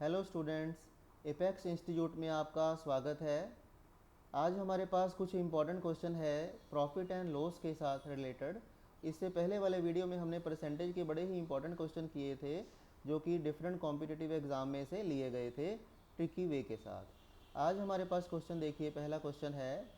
Hello students, apex institute में आपका स्वागत है। आज हमारे पास कुछ इम्पॉर्टेंट क्वेश्चन है प्रॉफिट एंड लॉस के साथ रिलेटेड। इससे पहले वाले वीडियो में हमने परसेंटेज के बड़े ही इंपॉर्टेंट क्वेश्चन किए थे जो कि डिफरेंट कॉम्पिटिटिव एग्ज़ाम में से लिए गए थे ट्रिकी वे के साथ। आज हमारे पास क्वेश्चन देखिए, पहला क्वेश्चन है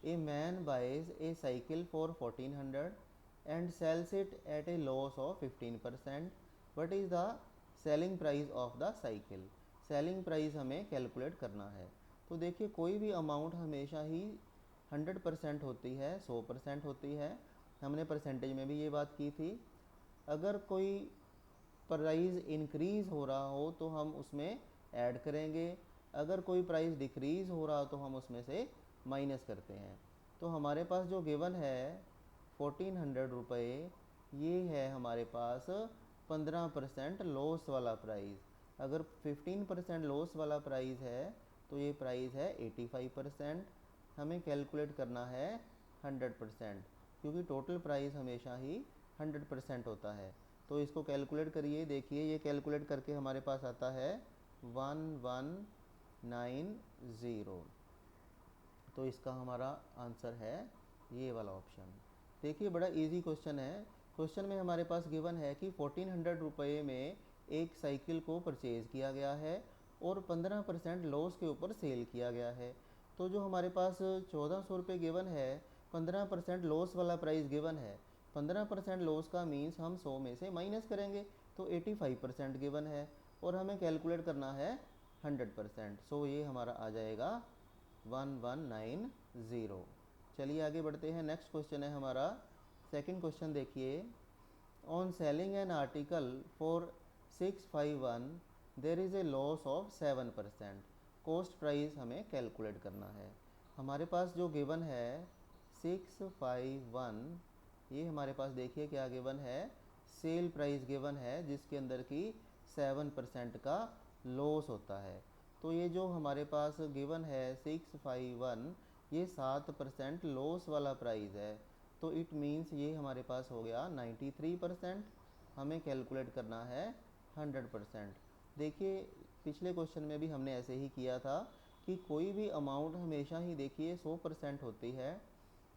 a man buys a cycle for 1400 and sells it at a loss of 15%। What is the selling price of the cycle. Selling price हमें कैलकुलेट करना है। तो देखिए, कोई भी अमाउंट हमेशा ही 100% होती है, 100% होती है। हमने परसेंटेज में भी ये बात की थी। अगर कोई प्राइस इंक्रीज़ हो रहा हो तो हम उसमें ऐड करेंगे, अगर कोई प्राइस डिक्रीज़ हो रहा हो तो हम उसमें से माइनस करते हैं। तो हमारे पास जो गिवन है 1400 रुपये, ये है हमारे पास 15% लॉस वाला प्राइस। अगर 15% लॉस वाला प्राइस है तो ये प्राइस है 85%। हमें कैलकुलेट करना है 100%, क्योंकि टोटल प्राइस हमेशा ही 100% होता है। तो इसको कैलकुलेट करिए। देखिए, ये कैलकुलेट करके हमारे पास आता है 1190। तो इसका हमारा आंसर है ये वाला ऑप्शन। देखिए, बड़ा इजी क्वेश्चन है। क्वेश्चन में हमारे पास गिवन है कि 1400 रुपये में एक साइकिल को परचेज़ किया गया है और 15% लॉस के ऊपर सेल किया गया है। तो जो हमारे पास 1400 रुपये गिवन है, 15% लॉस वाला प्राइस गिवन है। 15% लॉस का मीन्स हम 100 में से माइनस करेंगे, तो 85% गिवन है और हमें कैलकुलेट करना है 100%। सो ये हमारा आ जाएगा 1190। चलिए आगे बढ़ते हैं। नेक्स्ट क्वेश्चन है हमारा सेकंड क्वेश्चन। देखिए, on selling N article for 651 there is a loss of 7%। Cost price हमें कैलकुलेट करना है। हमारे पास जो गिवन है 651, ये हमारे पास देखिए क्या गिवन है, सेल प्राइस गिवन है जिसके अंदर की 7% का लॉस होता है। तो ये जो हमारे पास गिवन है 651, ये 7% लॉस वाला प्राइस है। तो इट मीन्स ये हमारे पास हो गया 93%। हमें कैलकुलेट करना है 100%। देखिए, पिछले क्वेश्चन में भी हमने ऐसे ही किया था कि कोई भी अमाउंट हमेशा ही देखिए 100% होती है।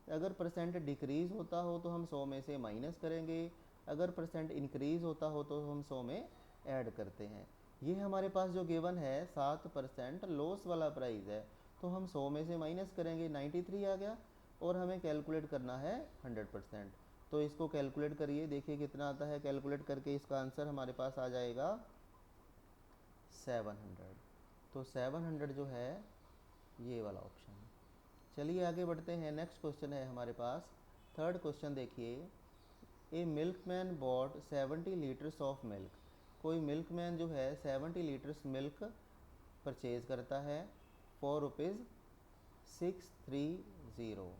अगर परसेंट डिक्रीज़ होता हो तो हम 100 में से माइनस करेंगे, अगर परसेंट इंक्रीज़ होता हो तो हम 100 में ऐड करते हैं। ये हमारे पास जो गिवन है 7% लॉस वाला प्राइस है, तो हम 100 में से माइनस करेंगे, 93 आ गया और हमें कैलकुलेट करना है 100%। तो इसको कैलकुलेट करिए, देखिए कितना आता है। कैलकुलेट करके इसका आंसर हमारे पास आ जाएगा 700। तो 700 जो है ये वाला ऑप्शन। चलिए आगे बढ़ते हैं। नेक्स्ट क्वेश्चन है हमारे पास थर्ड क्वेश्चन। देखिए, a milkman bought 70 litres of milk. कोई मिल्कमैन जो है 70 लीटर्स मिल्क परचेज़ करता है फॉर रुपीज़ 630।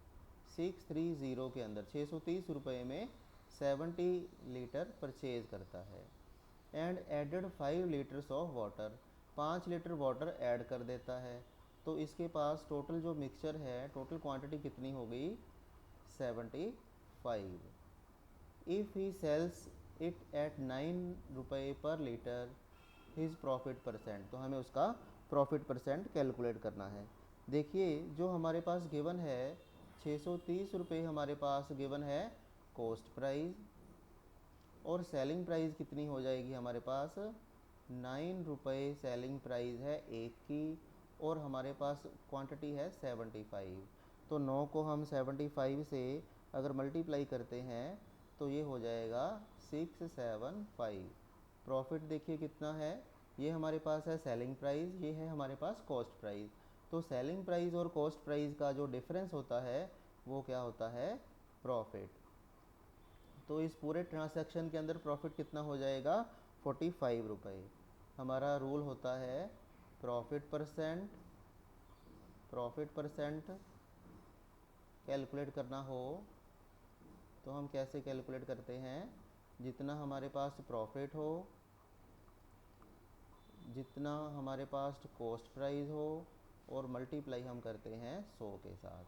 630 के अंदर 630 रुपये में 70 लीटर परचेज़ करता है and added 5 litres of water. 5 litre water add कर देता है। तो इसके पास टोटल जो मिक्सचर है, टोटल क्वांटिटी कितनी हो गई, 75। If he sells it at 9 रुपये पर लीटर, हिज प्रॉफिट परसेंट। तो हमें उसका प्रॉफिट परसेंट कैलकुलेट करना है। देखिए, जो हमारे पास गिवन है 630 रुपये हमारे पास गिवन है कॉस्ट प्राइस, और सेलिंग प्राइस कितनी हो जाएगी हमारे पास 9 रुपये सेलिंग प्राइस है एक की, और हमारे पास क्वांटिटी है 75। तो 9 को हम 75 से अगर मल्टीप्लाई करते हैं तो ये हो जाएगा 675। प्रॉफिट देखिए कितना है, ये हमारे पास है सेलिंग प्राइस, ये है हमारे पास कॉस्ट प्राइस। तो सेलिंग प्राइस और कॉस्ट प्राइस का जो डिफरेंस होता है वो क्या होता है, प्रॉफिट। तो इस पूरे ट्रांजैक्शन के अंदर प्रॉफिट कितना हो जाएगा, 45 रुपये। हमारा रूल होता है प्रॉफिट परसेंट कैलकुलेट करना हो तो हम कैसे कैलकुलेट करते हैं, जितना हमारे पास प्रॉफिट हो, जितना हमारे पास कॉस्ट प्राइस हो, और मल्टीप्लाई हम करते हैं 100 के साथ।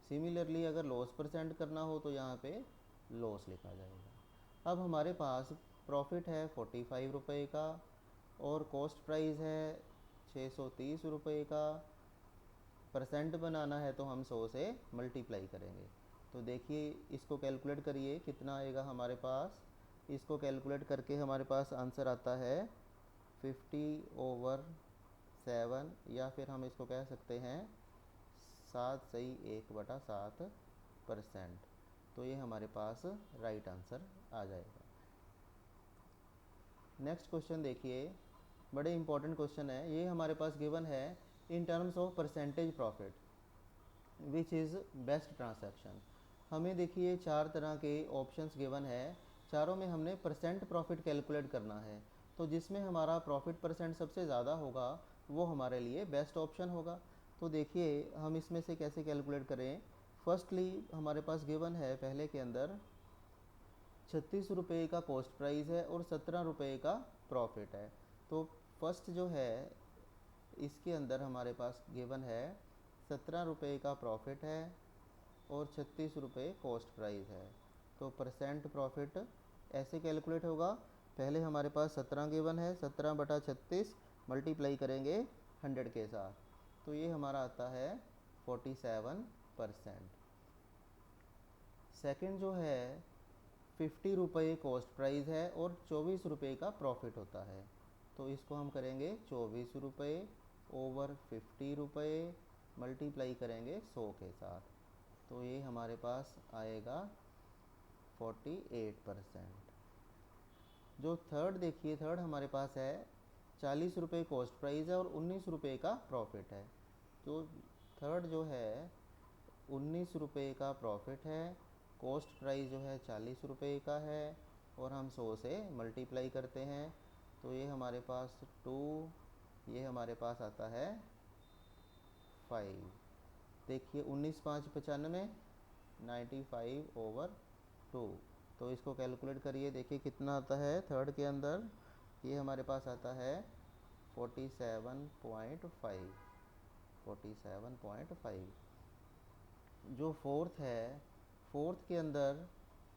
सिमिलरली अगर लॉस परसेंट करना हो तो यहाँ पे लॉस लिखा जाएगा। अब हमारे पास प्रॉफिट है 45 रुपये का, और कॉस्ट प्राइस है 630 रुपये का। परसेंट बनाना है तो हम 100 से मल्टीप्लाई करेंगे। तो देखिए इसको कैलकुलेट करिए कितना आएगा हमारे पास। इसको कैलकुलेट करके हमारे पास आंसर आता है 50/7, या फिर हम इसको कह सकते हैं 7/1/7%। तो ये हमारे पास राइट आंसर आ जाएगा। नेक्स्ट क्वेश्चन देखिए, बड़े इंपॉर्टेंट क्वेश्चन है ये। हमारे पास गिवन है in terms of percentage profit which is best transaction. हमें देखिए 4 तरह के ऑप्शंस गिवन है, चारों में हमने परसेंट प्रॉफिट कैलकुलेट करना है। तो जिसमें हमारा प्रॉफिट परसेंट सबसे ज़्यादा होगा वो हमारे लिए बेस्ट ऑप्शन होगा। तो देखिए हम इसमें से कैसे कैलकुलेट करें। फर्स्टली हमारे पास गिवन है पहले के अंदर 36 रुपये का कॉस्ट प्राइस है और 17 रुपये का प्रॉफिट है। तो फर्स्ट जो है इसके अंदर हमारे पास गिवन है 17 रुपये का प्रॉफिट है और 36 रुपये कॉस्ट प्राइस है। तो परसेंट प्रॉफिट ऐसे कैलकुलेट होगा, पहले हमारे पास 17 गिवन है, 17/36 मल्टीप्लाई करेंगे 100 के साथ, तो ये हमारा आता है 47%। सेकंड जो है 50 रुपये कॉस्ट प्राइस है और 24 रुपये का प्रॉफिट होता है। तो इसको हम करेंगे 24 रुपये ओवर 50 रुपये मल्टीप्लाई करेंगे 100 के साथ, तो ये हमारे पास आएगा 48%। जो थर्ड देखिए, थर्ड हमारे पास है 40 रुपये कॉस्ट प्राइस है और 19 रुपये का प्रॉफिट है। तो थर्ड जो है 19 रुपये का प्रॉफिट है, कॉस्ट प्राइस जो है 40 रुपये का है और हम 100 से मल्टीप्लाई करते हैं, तो ये हमारे पास 2, ये हमारे पास आता है 5। देखिए 19×5 = 95, 95/2। तो इसको कैलकुलेट करिए, देखिए कितना आता है थर्ड के अंदर। ये हमारे पास आता है 47.5, 47.5। जो फोर्थ है, फोर्थ के अंदर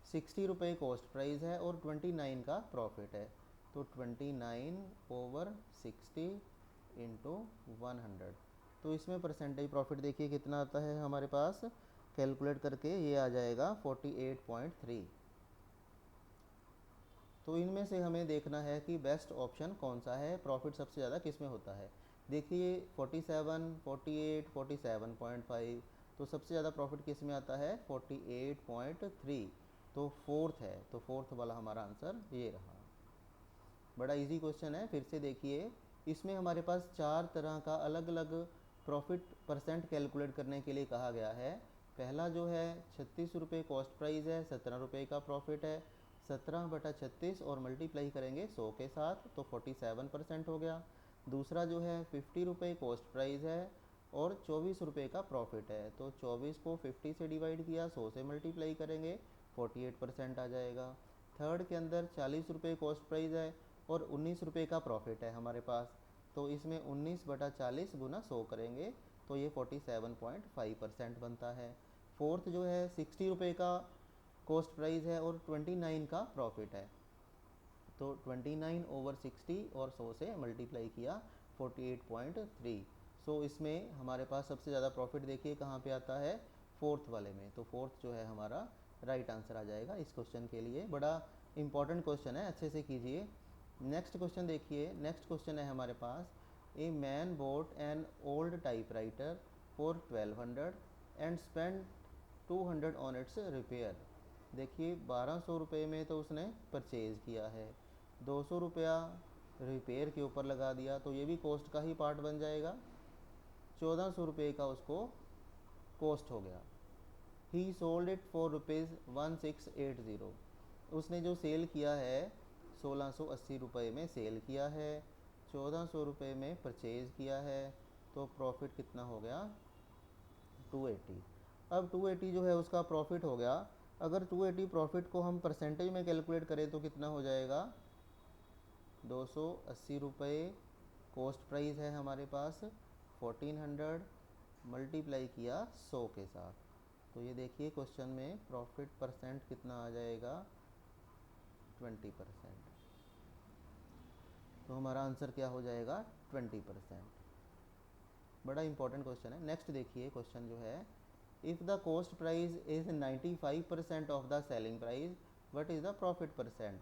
60 रुपये कॉस्ट प्राइस है और 29 का प्रॉफिट है। तो 29/60 × 100। तो इसमें परसेंटेज प्रॉफिट देखिए कितना आता है हमारे पास, कैलकुलेट करके ये आ जाएगा 48.3। तो इनमें से हमें देखना है कि बेस्ट ऑप्शन कौन सा है, प्रॉफिट सबसे ज़्यादा किस में होता है। देखिए 47, 48, 47.5, तो सबसे ज़्यादा प्रॉफिट किस में आता है 48.3। तो फोर्थ है, तो फोर्थ वाला हमारा आंसर ये रहा। बड़ा इजी क्वेश्चन है, फिर से देखिए। इसमें हमारे पास 4 तरह का अलग अलग प्रॉफिट परसेंट कैलकुलेट करने के लिए कहा गया है। पहला जो है 36 रुपये कॉस्ट प्राइस है, 17 रुपये का प्रॉफिट है, 17/36 और मल्टीप्लाई करेंगे 100 के साथ, तो 47% हो गया। दूसरा जो है 50 रुपये कॉस्ट प्राइस है और 24 रुपये का प्रॉफिट है, तो 24 को 50 से डिवाइड किया, 100 से मल्टीप्लाई करेंगे 48% आ जाएगा। थर्ड के अंदर 40 रुपये कॉस्ट प्राइस है और 19 रुपये का प्रॉफिट है हमारे पास, तो इसमें 19/40 × 100 करेंगे, तो ये 47.5% बनता है। फोर्थ जो है 60 रुपये का कॉस्ट प्राइस है और 29 का प्रॉफिट है, तो 29/60 और 100 से मल्टीप्लाई किया 48.3। सो इसमें हमारे पास सबसे ज़्यादा प्रॉफिट देखिए कहाँ पे आता है, फोर्थ वाले में। तो फोर्थ जो है हमारा राइट आंसर आ जाएगा इस क्वेश्चन के लिए। बड़ा इंपॉर्टेंट क्वेश्चन है, अच्छे से कीजिए। नेक्स्ट क्वेश्चन देखिए, नेक्स्ट क्वेश्चन है हमारे पास, a man bought an old typewriter for 1200 and spend 200 on its repair. देखिए 1200 रुपये में तो उसने परचेज़ किया है, 200 रुपया रिपेयर के ऊपर लगा दिया, तो ये भी कॉस्ट का ही पार्ट बन जाएगा। 1400 रुपये का उसको कॉस्ट हो गया। ही सोल्ड इट फॉर ₹1680। उसने जो सेल किया है 1680 रुपये में सेल किया है, 1400 रुपये में परचेज़ किया है, तो प्रॉफिट कितना हो गया 280। अब 280 जो है उसका प्रॉफिट हो गया। अगर 280 प्रॉफिट को हम परसेंटेज में कैलकुलेट करें तो कितना हो जाएगा, 280 रुपये कॉस्ट प्राइस है हमारे पास, 1400 मल्टीप्लाई किया 100 के साथ, तो ये देखिए क्वेश्चन में प्रॉफिट परसेंट कितना आ जाएगा 20%। तो हमारा आंसर क्या हो जाएगा 20%। बड़ा इंपॉर्टेंट क्वेश्चन है। नेक्स्ट देखिए क्वेश्चन जो है, if the cost price is 95% of the selling price, what is the profit percent.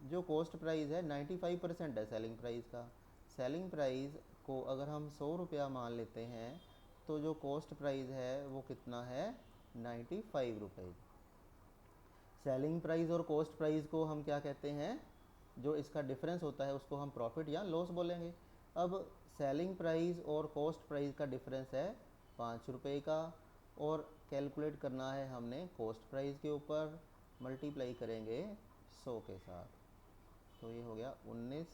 जो कॉस्ट प्राइस है 95% है सेलिंग प्राइस का। सेलिंग प्राइस को अगर हम 100 रुपया मान लेते हैं तो जो कॉस्ट प्राइस है वो कितना है, 95 रुपये। सेलिंग प्राइस और कॉस्ट प्राइस को हम क्या कहते हैं, जो इसका डिफरेंस होता है उसको हम प्रॉफिट या लॉस बोलेंगे। अब सेलिंग प्राइस और कॉस्ट प्राइस का डिफरेंस है 5 रुपये का, और कैलकुलेट करना है हमने कॉस्ट प्राइस के ऊपर, मल्टीप्लाई करेंगे 100 के साथ। तो ये हो गया 19,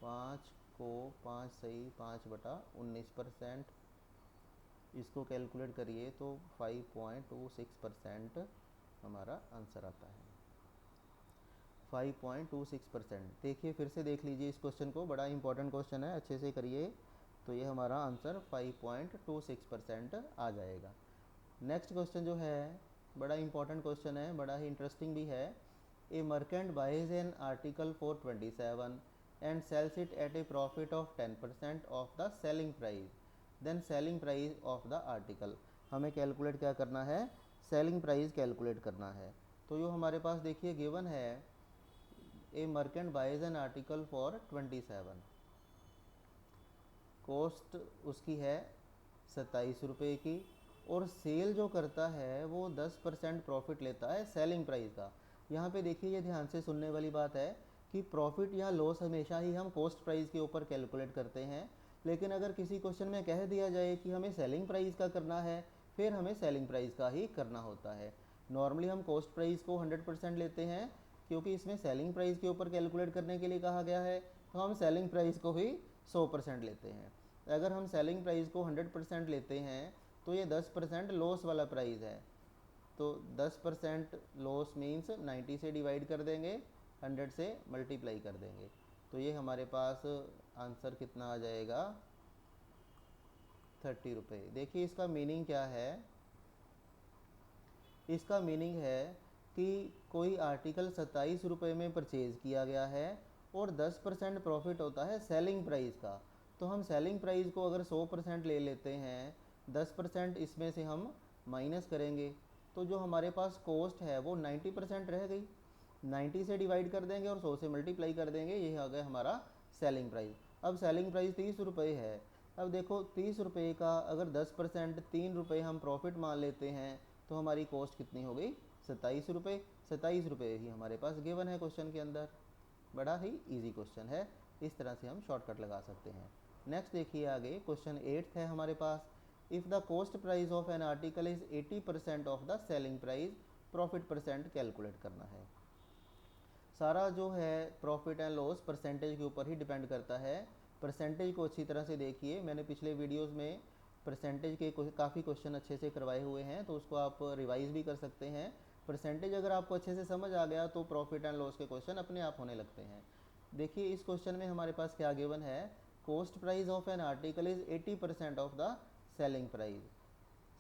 5 को 5 सही 5/19%। इसको कैलकुलेट करिए तो 5.26% हमारा आंसर आता है। 5.26%। देखिए फिर से देख लीजिए इस क्वेश्चन को, बड़ा इंपॉर्टेंट क्वेश्चन है, अच्छे से करिए। तो ये हमारा आंसर 5.26% आ जाएगा। नेक्स्ट क्वेश्चन जो है बड़ा इंपॉर्टेंट क्वेश्चन है, बड़ा ही इंटरेस्टिंग भी है। A merchant buys an article for 27 and sells it at a profit of 10% of the selling price, then selling price of the article. हमें कैलकुलेट क्या करना है, सेलिंग प्राइस कैलकुलेट करना है। तो जो हमारे पास देखिए गिवन है, a merchant buys an article for 27, cost उसकी है 27 रुपये की, और सेल जो करता है वो 10% प्रॉफिट लेता है सेलिंग प्राइस का। यहाँ पे देखिए ये ध्यान से सुनने वाली बात है कि प्रॉफिट या लॉस हमेशा ही हम कॉस्ट प्राइस के ऊपर कैलकुलेट करते हैं, लेकिन अगर किसी क्वेश्चन में कह दिया जाए कि हमें सेलिंग प्राइस का करना है, फिर हमें सेलिंग प्राइस का ही करना होता है। नॉर्मली हम कॉस्ट प्राइस को 100% लेते हैं, क्योंकि इसमें सेलिंग प्राइस के ऊपर कैलकुलेट करने के लिए कहा गया है, तो हम सेलिंग प्राइस को ही 100% लेते हैं। अगर हम सेलिंग प्राइस को 100% लेते हैं तो ये 10% लॉस वाला प्राइस है, तो 10% लॉस मीन्स 90 से डिवाइड कर देंगे, 100 से मल्टीप्लाई कर देंगे। तो ये हमारे पास आंसर कितना आ जाएगा, 30 रुपये। देखिए इसका मीनिंग क्या है, इसका मीनिंग है कि कोई आर्टिकल 27 रुपये में परचेज़ किया गया है और 10% प्रॉफिट होता है सेलिंग प्राइस का। तो हम सेलिंग प्राइस को अगर 100% ले लेते हैं, 10% इसमें से हम माइनस करेंगे, तो जो हमारे पास कॉस्ट है वो 90% रह गई। 90 से डिवाइड कर देंगे और 100 से मल्टीप्लाई कर देंगे, ये आ गया हमारा सेलिंग प्राइस। अब सेलिंग प्राइस 30 रुपये है। अब देखो 30 रुपये का अगर 10% 3 रुपये हम प्रॉफिट मान लेते हैं, तो हमारी कॉस्ट कितनी हो गई, 27 रुपये। 27 रुपये ही हमारे पास गिवन है क्वेश्चन के अंदर। बड़ा ही इजी क्वेश्चन है, इस तरह से हम शॉर्टकट लगा सकते हैं। नेक्स्ट देखिए आगे क्वेश्चन 8 है हमारे पास, if the cost price of an article is 80% of the selling price, profit percent calculate करना है। सारा जो है प्रॉफिट एंड लॉस परसेंटेज के ऊपर ही डिपेंड करता है। परसेंटेज को अच्छी तरह से देखिए, मैंने पिछले वीडियोस में परसेंटेज के काफ़ी क्वेश्चन अच्छे से करवाए हुए हैं, तो उसको आप रिवाइज भी कर सकते हैं। परसेंटेज अगर आपको अच्छे से समझ आ गया तो प्रॉफिट एंड लॉस के क्वेश्चन अपने आप होने लगते हैं। देखिए इस क्वेश्चन में हमारे पास क्या गिवन है, cost price of an article is 80% of the selling price.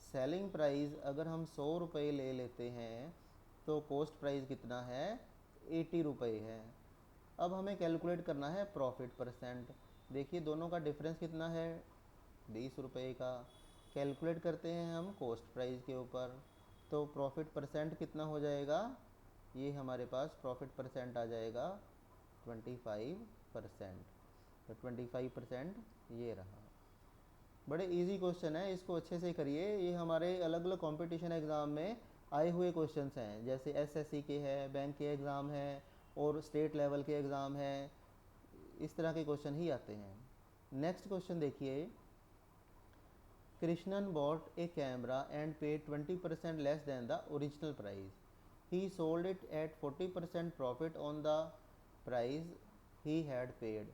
Selling price अगर हम 100 रुपये ले लेते हैं तो कॉस्ट प्राइस कितना है, 80 रुपये है। अब हमें कैलकुलेट करना है प्रॉफिट परसेंट। देखिए दोनों का डिफरेंस कितना है, 20 रुपये का। कैलकुलेट करते हैं हम कॉस्ट प्राइस के ऊपर, तो प्रॉफिट परसेंट कितना हो जाएगा, ये हमारे पास प्रॉफिट परसेंट आ जाएगा 25%। तो 25% ये रहा। बड़े इजी क्वेश्चन है, इसको अच्छे से करिए। ये हमारे अलग अलग कंपटीशन एग्ज़ाम में आए हुए क्वेश्चंस हैं, जैसे एसएससी के हैं, बैंक के एग्ज़ाम हैं और स्टेट लेवल के एग्ज़ाम हैं, इस तरह के क्वेश्चन ही आते हैं। नेक्स्ट क्वेश्चन देखिए, Krishnan bot A camera and paid 20% less than the original price. He sold it at 40% profit on the price he had paid.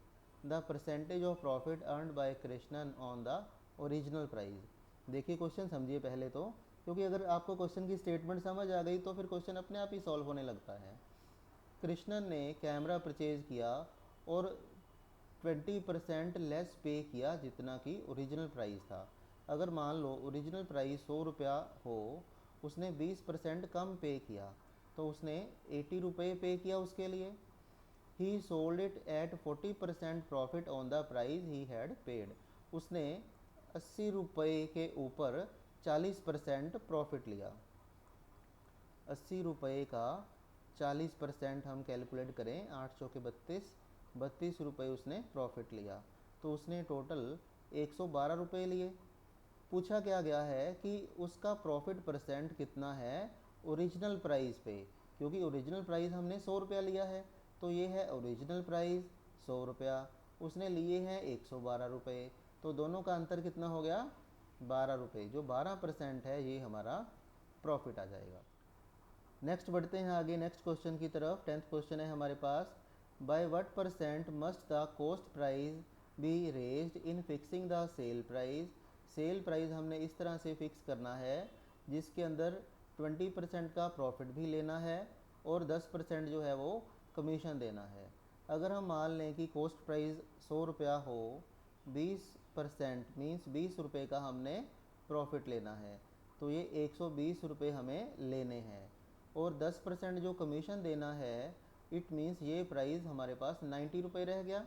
The percentage of profit earned bye Krishnan on the original price. देखिए question समझिए पहले तो, क्योंकि अगर आपको question की statement समझ आ गई तो फिर क्वेश्चन अपने आप ही सॉल्व होने लगता है। कृष्णन ने कैमरा परचेज किया और 20% लेस पे किया जितना कि ओरिजिनल प्राइस था। अगर मान लो ओरिजिनल प्राइस 100 रुपया हो, उसने 20% कम पे किया, तो उसने 80 रुपये पे किया उसके लिए। ही sold it at 40% profit on the price he had paid. उसने 80 रुपये के ऊपर 40% प्रॉफिट लिया। 80 रुपये का 40% हम कैलकुलेट करें, 8 चौके 32, 32 रुपये उसने प्रॉफिट लिया। तो उसने टोटल 112 रुपये लिए। पूछा क्या गया है कि उसका प्रॉफिट परसेंट कितना है ओरिजिनल प्राइस पे, क्योंकि ओरिजिनल प्राइस हमने 100 रुपया लिया है, तो ये है ओरिजिनल प्राइस 100 रुपया, उसने लिए हैं 112 रुपये, तो दोनों का अंतर कितना हो गया 12 रुपये, जो 12% है ये हमारा प्रॉफिट आ जाएगा। नेक्स्ट बढ़ते हैं आगे नेक्स्ट क्वेश्चन की तरफ। 10th क्वेश्चन है हमारे पास, by what percent must the cost price be raised in fixing the sale price. Sale price हमने इस तरह से फिक्स करना है जिसके अंदर 20% का प्रॉफिट भी लेना है और 10% जो है वो कमीशन देना है। अगर हम मान लें कि कॉस्ट प्राइस 100 रुपया हो, 20% मीन्स 20 रुपये का हमने प्रॉफिट लेना है, तो ये 120 रुपये हमें लेने हैं और 10% जो कमीशन देना है, इट मीन्स ये प्राइस हमारे पास 90 रुपये रह गया।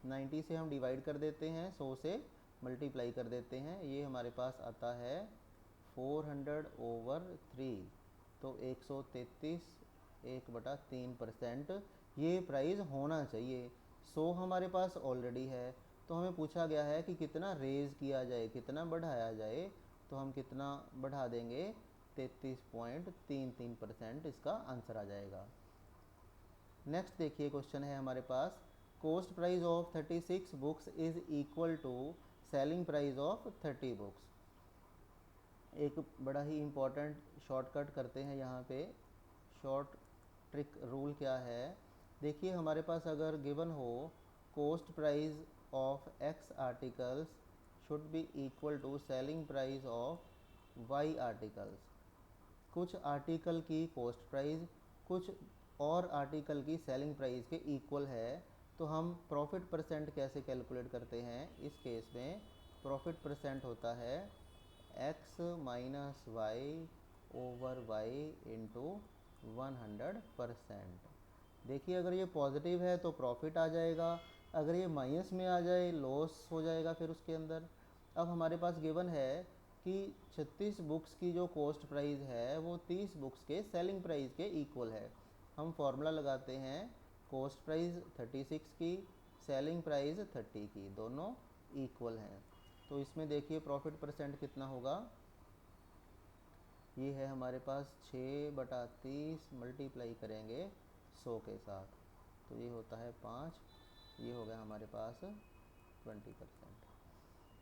90 से हम डिवाइड कर देते हैं, 100 से मल्टीप्लाई कर देते हैं, ये हमारे पास आता है 400/3, तो 133 1/3% ये प्राइस होना चाहिए। 100 हमारे पास ऑलरेडी है, तो हमें पूछा गया है कि कितना रेज़ किया जाए, कितना बढ़ाया जाए, तो हम कितना बढ़ा देंगे 33.33%, इसका आंसर आ जाएगा। नेक्स्ट देखिए क्वेश्चन है हमारे पास, cost price of 36 books is equal to selling price of 30 books. एक बड़ा ही इम्पॉर्टेंट शॉर्टकट करते हैं यहाँ पे। शॉर्ट ट्रिक रूल क्या है, देखिए हमारे पास अगर गिवन हो cost price of x articles should be equal to selling price of y articles, कुछ आर्टिकल की कॉस्ट प्राइस कुछ और आर्टिकल की सेलिंग प्राइस के इक्वल है, तो हम प्रॉफिट परसेंट कैसे कैलकुलेट करते हैं। इस केस में प्रॉफिट परसेंट होता है x minus y over y into 100%। देखिए अगर ये पॉजिटिव है तो प्रॉफिट आ जाएगा, अगर ये माइनस में आ जाए लॉस हो जाएगा फिर उसके अंदर। अब हमारे पास गिवन है कि 36 बुक्स की जो कॉस्ट प्राइस है वो 30 बुक्स के सेलिंग प्राइस के इक्वल है। हम फॉर्मूला लगाते हैं, कॉस्ट प्राइस 36 की, सेलिंग प्राइस 30 की, दोनों इक्वल हैं। तो इसमें देखिए प्रॉफिट परसेंट कितना होगा, ये है हमारे पास 6/30 मल्टीप्लाई करेंगे 100 के साथ, तो ये होता है 5, ये हो गया हमारे पास 20%।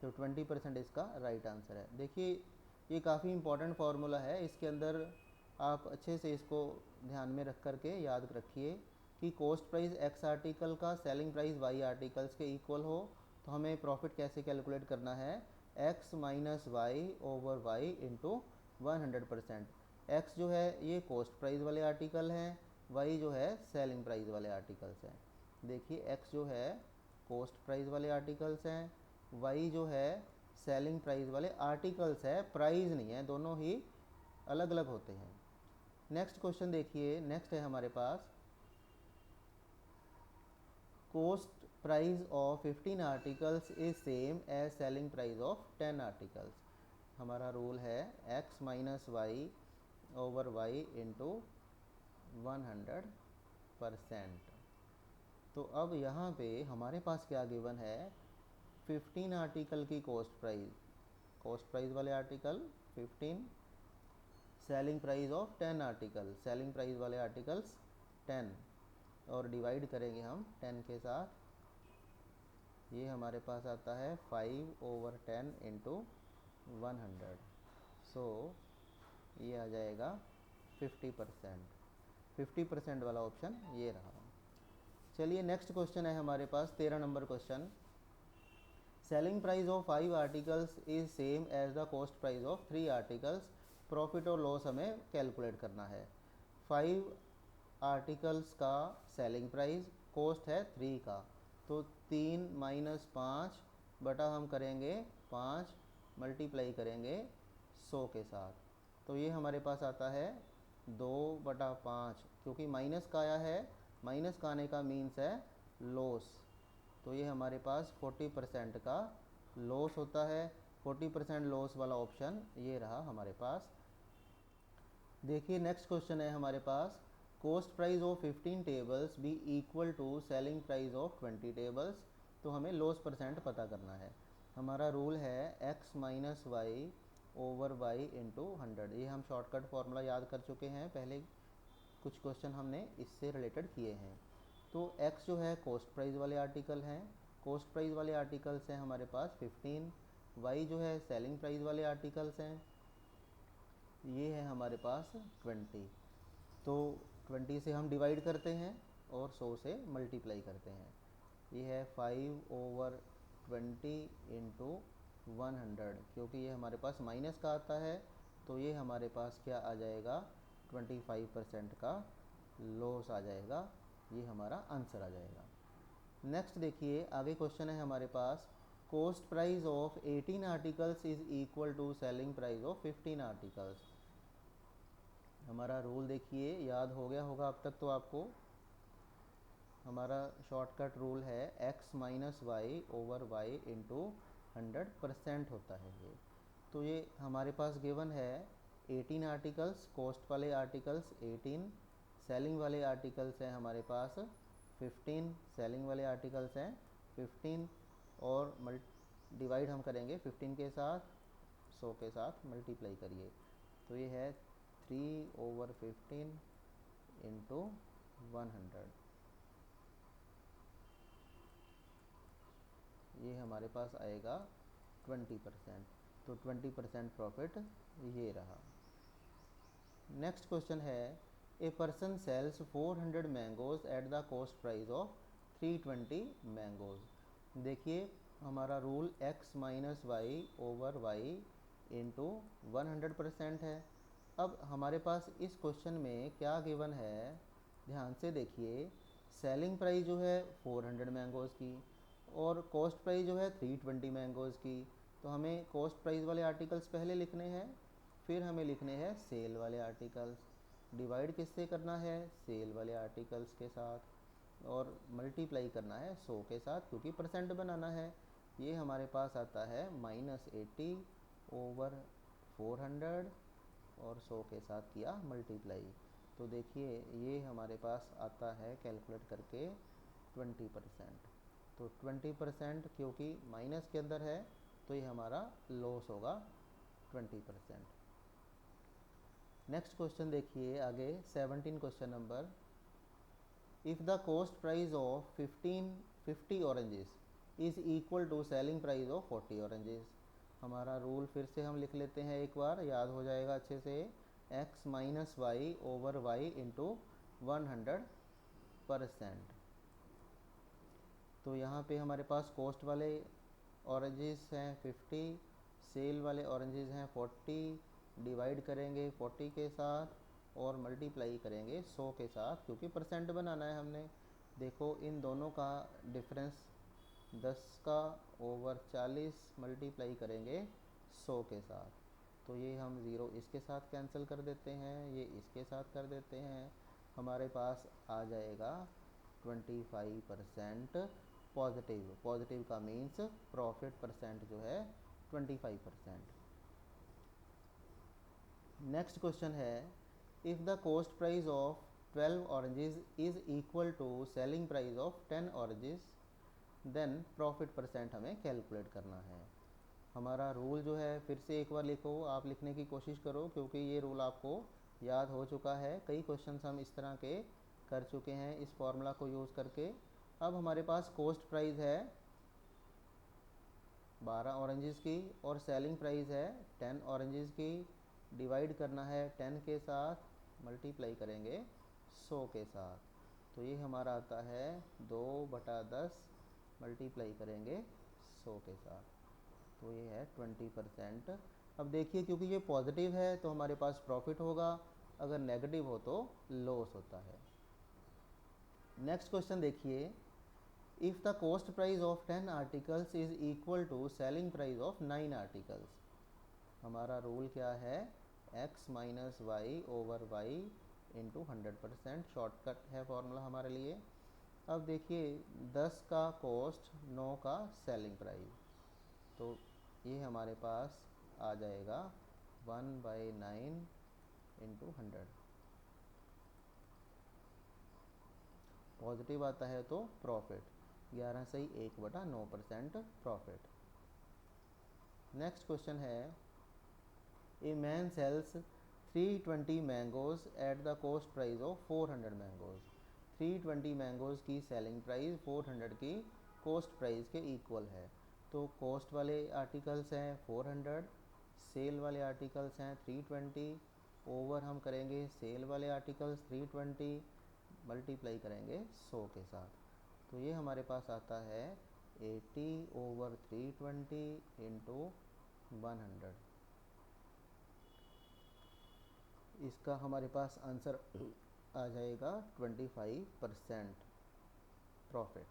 तो 20% इसका राइट आंसर है। देखिए ये काफ़ी इंपॉर्टेंट फार्मूला है, इसके अंदर आप अच्छे से इसको ध्यान में रख करके याद रखिए कि कॉस्ट प्राइस एक्स आर्टिकल का सेलिंग प्राइस वाई आर्टिकल्स के इक्वल हो, तो हमें प्रॉफिट कैसे कैलकुलेट करना है, x minus y over y into 100%। X जो है ये कॉस्ट प्राइस वाले आर्टिकल हैं, वाई जो है सेलिंग प्राइस वाले आर्टिकल्स हैं। देखिए एक्स जो है कॉस्ट प्राइस वाले आर्टिकल्स हैं, वाई जो है सेलिंग प्राइस वाले आर्टिकल्स है, प्राइस नहीं है, दोनों ही अलग अलग होते हैं। नेक्स्ट क्वेश्चन देखिए, नेक्स्ट है हमारे पास, cost price of 15 articles is same as selling price of 10 articles. हमारा रूल है x minus y over y into 100%। तो अब यहाँ पे हमारे पास क्या गिवन है, 15 आर्टिकल की कॉस्ट प्राइस वाले article 15, selling price of 10 article, selling price वाले आर्टिकल्स 10, और डिवाइड करेंगे हम 10 के साथ, ये हमारे पास आता है 5/10 इंटू 100, सो ये आ जाएगा 50%। 50% वाला ऑप्शन ये रहा। चलिए नेक्स्ट क्वेश्चन है हमारे पास 13 number question, selling price of 5 articles is same as the cost price of 3 articles. Profit और लॉस हमें कैलकुलेट करना है। 5 आर्टिकल्स का सेलिंग प्राइस, कॉस्ट है 3 का, तो 3 माइनस 5 बटा हम करेंगे 5 मल्टीप्लाई करेंगे 100 के साथ, तो ये हमारे पास आता है 2/5, क्योंकि माइनस का आया है माइनस का आने का मीन्स है लॉस। तो ये हमारे पास 40% का लॉस होता है। 40% लॉस वाला ऑप्शन ये रहा हमारे पास। देखिए नेक्स्ट क्वेश्चन है हमारे पास, cost price of 15 tables be equal to selling price of 20 tables. तो हमें लॉस परसेंट पता करना है। हमारा रूल है x minus y over y into 100। ये हम शॉर्टकट फार्मूला याद कर चुके हैं, पहले कुछ क्वेश्चन हमने इससे रिलेटेड किए हैं। तो x जो है कॉस्ट प्राइस वाले आर्टिकल हैं, कॉस्ट प्राइस वाले आर्टिकल्स हैं हमारे पास 15। y जो है सेलिंग प्राइस वाले आर्टिकल्स हैं, ये है हमारे पास 20। तो 20 से हम डिवाइड करते हैं और 100 से मल्टीप्लाई करते हैं। ये है 5/20 इंटू 100, क्योंकि ये हमारे पास माइनस का आता है तो ये हमारे पास क्या आ जाएगा, 25% का लॉस आ जाएगा। ये हमारा आंसर आ जाएगा। नेक्स्ट देखिए आगे क्वेश्चन है हमारे पास, cost price of 18 articles is equal to selling price of 15 articles. हमारा रूल देखिए याद हो गया होगा अब तक तो आपको। हमारा शॉर्टकट रूल है x minus y over y into 100% होता है ये। तो ये हमारे पास गिवन है 18 आर्टिकल्स, कॉस्ट वाले आर्टिकल्स 18, सेलिंग वाले आर्टिकल्स हैं हमारे पास 15, सेलिंग वाले आर्टिकल्स हैं 15 और डिवाइड हम करेंगे 15 के साथ, 100 के साथ मल्टीप्लाई करिए। तो ये है 3/15 इंटू 100। ये हमारे पास आएगा 20%। तो 20% प्रॉफिट ये रहा। नेक्स्ट क्वेश्चन है, a person sells 400 mangoes at the cost price of 320 mangoes. देखिए हमारा rule x minus y over y into 100% है। अब हमारे पास इस क्वेश्चन में क्या गिवन है, ध्यान से देखिए। सेलिंग प्राइस जो है 400 मैंगोज़ की और कॉस्ट प्राइस जो है 320 मैंगोज़ की। तो हमें कॉस्ट प्राइस वाले आर्टिकल्स पहले लिखने हैं, फिर हमें लिखने हैं सेल वाले आर्टिकल्स। डिवाइड किससे करना है, सेल वाले आर्टिकल्स के साथ, और मल्टीप्लाई करना है 100 के साथ, क्योंकि परसेंट बनाना है। ये हमारे पास आता है -80/400 और 100 के साथ किया मल्टीप्लाई। तो देखिए ये हमारे पास आता है कैलकुलेट करके 20%। तो 20% क्योंकि माइनस के अंदर है तो ये हमारा लॉस होगा 20%। नेक्स्ट क्वेश्चन देखिए आगे 17 question number, if the cost price of 50 oranges is equal to selling price of 40 oranges. हमारा रूल फिर से हम लिख लेते हैं, एक बार याद हो जाएगा अच्छे से। x minus y over y into 100%। तो यहाँ पे हमारे पास कॉस्ट वाले ऑरेंजेस हैं 50, सेल वाले ऑरेंजेस हैं 40। डिवाइड करेंगे 40 के साथ और मल्टीप्लाई करेंगे 100 के साथ, क्योंकि परसेंट बनाना है हमने। देखो इन दोनों का डिफरेंस 10 का ओवर 40 मल्टीप्लाई करेंगे 100 के साथ। तो ये हम ज़ीरो इसके साथ कैंसिल कर देते हैं, ये इसके साथ कर देते हैं। हमारे पास आ जाएगा 25% पॉजिटिव। पॉजिटिव का मीन्स प्रॉफिट परसेंट जो है 25%। नेक्स्ट क्वेश्चन है, if the cost price of 12 oranges is equal to selling price of 10 oranges, then profit percent हमें कैलकुलेट करना है। हमारा रूल जो है फिर से एक बार लिखो, आप लिखने की कोशिश करो, क्योंकि ये रूल आपको याद हो चुका है। कई क्वेश्चंस हम इस तरह के कर चुके हैं इस फॉर्मूला को यूज़ करके। अब हमारे पास कॉस्ट प्राइस है 12 ऑरेंजेस की और सेलिंग प्राइस है 10 ऑरेंजेस की। डिवाइड करना है 10 के साथ, मल्टीप्लाई करेंगे 100 के साथ। तो ये हमारा आता है 2/10 मल्टीप्लाई करेंगे 100 के साथ। तो ये है 20%। अब देखिए क्योंकि ये पॉजिटिव है तो हमारे पास प्रॉफिट होगा, अगर नेगेटिव हो तो लॉस होता है। नेक्स्ट क्वेश्चन देखिए, if the cost price of 10 articles is equal to selling price of 9 articles. हमारा रूल क्या है, x minus y over y into 100%, shortcut है फॉर्मूला हमारे लिए। अब देखिए 10 का कॉस्ट, 9 का सेलिंग प्राइस, तो ये हमारे पास आ जाएगा 1/9 इंटू 100। पॉजिटिव आता है तो प्रॉफिट 11 सही 1/9% प्रॉफिट। नेक्स्ट क्वेश्चन है, a man sells 320 mangoes at the cost price of 400 mangoes. 320 mangoes की सेलिंग प्राइस 400 की कॉस्ट प्राइस के इक्वल है। तो कॉस्ट वाले आर्टिकल्स हैं 400, सेल वाले आर्टिकल्स हैं 320, ओवर हम करेंगे सेल वाले आर्टिकल्स 320, मल्टीप्लाई करेंगे 100 के साथ, तो ये हमारे पास आता है 80/320 इंटू 100। इसका हमारे पास आंसर आ जाएगा 25% प्रॉफिट।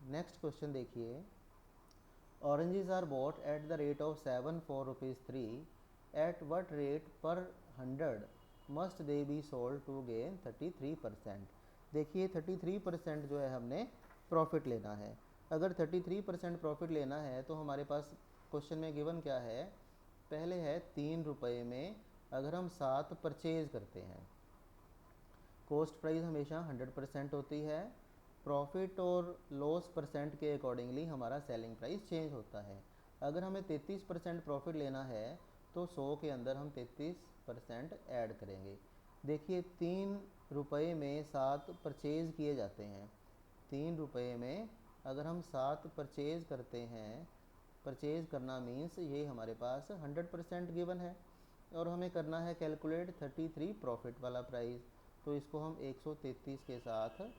नेक्स्ट क्वेश्चन देखिए, oranges are bought at the rate of 7 for ₹3, at what rate per 100 must they be sold to gain 33%। देखिए 33% जो है हमने प्रॉफिट लेना है। अगर 33% प्रॉफिट लेना है तो हमारे पास क्वेश्चन में गिवन क्या है, पहले है 3 रुपये में अगर हम 7 परचेज करते हैं, कॉस्ट प्राइस हमेशा 100% होती है, प्रॉफिट और लॉस परसेंट के अकॉर्डिंगली हमारा सेलिंग प्राइस चेंज होता है। अगर हमें 33% प्रॉफिट लेना है तो 100 के अंदर हम 33% ऐड करेंगे। देखिए 3 रुपये में 7 परचेज़ किए जाते हैं, 3 रुपये में अगर हम 7 परचेज़ करते हैं, परचेज़ करना मीन्स ये हमारे पास 100% गिवन है और हमें करना है कैलकुलेट 33 प्रॉफिट वाला प्राइस, तो इसको हम 133 के साथ